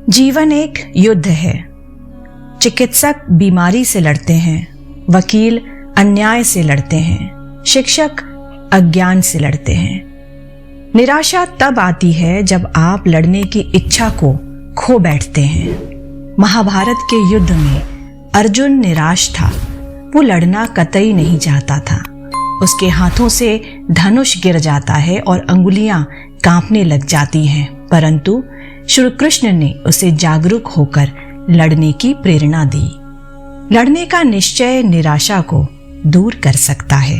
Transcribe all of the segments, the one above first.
जीवन एक युद्ध है। चिकित्सक बीमारी से लड़ते हैं, वकील अन्याय से लड़ते हैं, शिक्षक अज्ञान से लड़ते हैं। निराशा तब आती है जब आप लड़ने की इच्छा को खो बैठते हैं। महाभारत के युद्ध में अर्जुन निराश था। वो लड़ना कतई नहीं चाहता था। उसके हाथों से धनुष गिर जाता है और अंगुलियां कांपने लग जाती हैं, परंतु श्री कृष्ण ने उसे जागरूक होकर लड़ने की प्रेरणा दी। लड़ने का निश्चय निराशा को दूर कर सकता है।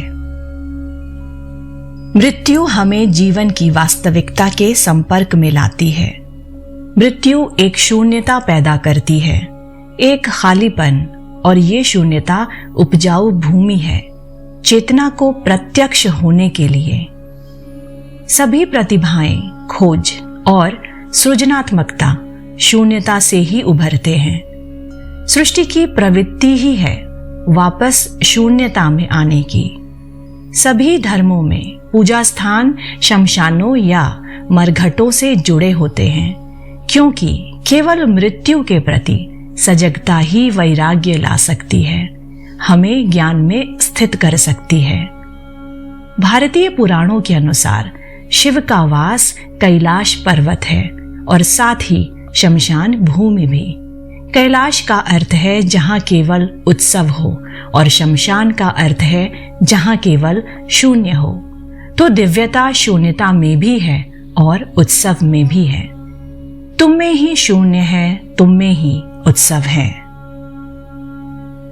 मृत्यु हमें जीवन की वास्तविकता के संपर्क में लाती है। मृत्यु एक शून्यता पैदा करती है, एक खालीपन, और ये शून्यता उपजाऊ भूमि है चेतना को प्रत्यक्ष होने के लिए। सभी प्रतिभाएं, खोज और सृजनात्मकता शून्यता से ही उभरते हैं। सृष्टि की प्रवृत्ति ही है वापस शून्यता में आने की। सभी धर्मों में पूजा स्थान शमशानों या मरघटों से जुड़े होते हैं, क्योंकि केवल मृत्यु के प्रति सजगता ही वैराग्य ला सकती है, हमें ज्ञान में स्थित कर सकती है। भारतीय पुराणों के अनुसार शिव का वास कैलाश पर्वत है और साथ ही शमशान भूमि भी। कैलाश का अर्थ है जहां केवल उत्सव हो और शमशान का अर्थ है जहां केवल शून्य हो। तो दिव्यता शून्यता में भी है और उत्सव में भी है। तुम में ही शून्य है, तुम में ही उत्सव है।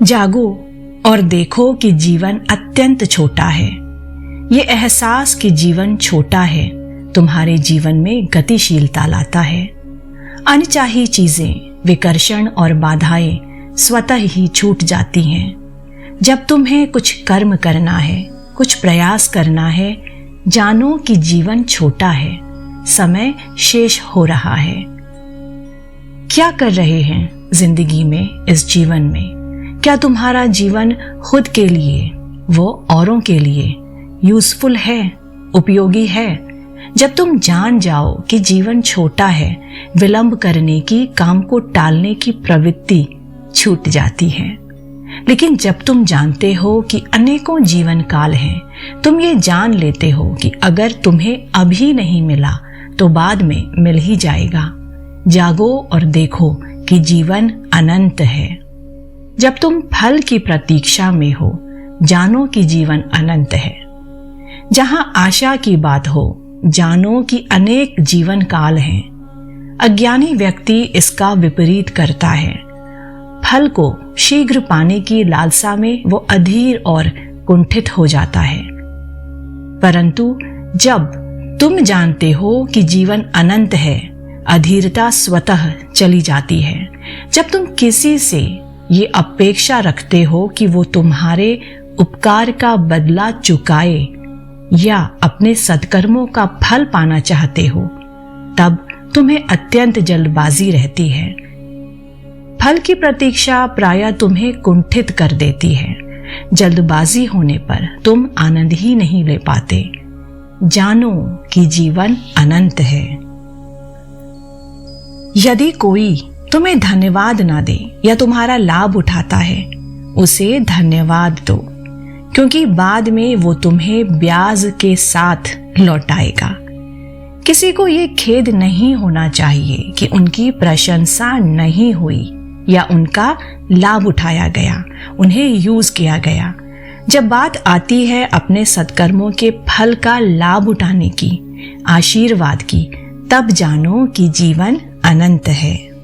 जागो और देखो कि जीवन अत्यंत छोटा है। ये एहसास कि जीवन छोटा है तुम्हारे जीवन में गतिशीलता लाता है। अनचाही चीजें, विकर्षण और बाधाएं स्वतः ही छूट जाती हैं। जब तुम्हें कुछ कर्म करना है, कुछ प्रयास करना है, जानो कि जीवन छोटा है, समय शेष हो रहा है। क्या कर रहे हैं जिंदगी में, इस जीवन में? क्या तुम्हारा जीवन खुद के लिए, वो औरों के लिए यूजफुल है, उपयोगी है? जब तुम जान जाओ कि जीवन छोटा है, विलंब करने की, काम को टालने की प्रवृत्ति छूट जाती है। लेकिन जब तुम जानते हो कि अनेकों जीवन काल हैं, तुम ये जान लेते हो कि अगर तुम्हें अभी नहीं मिला तो बाद में मिल ही जाएगा। जागो और देखो कि जीवन अनंत है। जब तुम फल की प्रतीक्षा में हो, जानो कि जीवन अनंत है। जहां आशा की बात हो, जानो कि अनेक जीवन काल हैं। अज्ञानी व्यक्ति इसका विपरीत करता है। फल को शीघ्र पाने की लालसा में वो अधीर और कुंठित हो जाता है। परंतु जब तुम जानते हो कि जीवन अनंत है, अधीरता स्वतः चली जाती है। जब तुम किसी से ये अपेक्षा रखते हो कि वो तुम्हारे उपकार का बदला चुकाए या अपने सत्कर्मों का फल पाना चाहते हो, तब तुम्हें अत्यंत जल्दबाजी रहती है। फल की प्रतीक्षा प्रायः तुम्हें कुंठित कर देती है। जल्दबाजी होने पर तुम आनंद ही नहीं ले पाते। जानो कि जीवन अनंत है। यदि कोई तुम्हें धन्यवाद ना दे या तुम्हारा लाभ उठाता है, उसे धन्यवाद दो, क्योंकि बाद में वो तुम्हें ब्याज के साथ लौटाएगा। किसी को ये खेद नहीं होना चाहिए कि उनकी प्रशंसा नहीं हुई या उनका लाभ उठाया गया, उन्हें यूज किया गया। जब बात आती है अपने सत्कर्मों के फल का लाभ उठाने की, आशीर्वाद की, तब जानो कि जीवन अनंत है।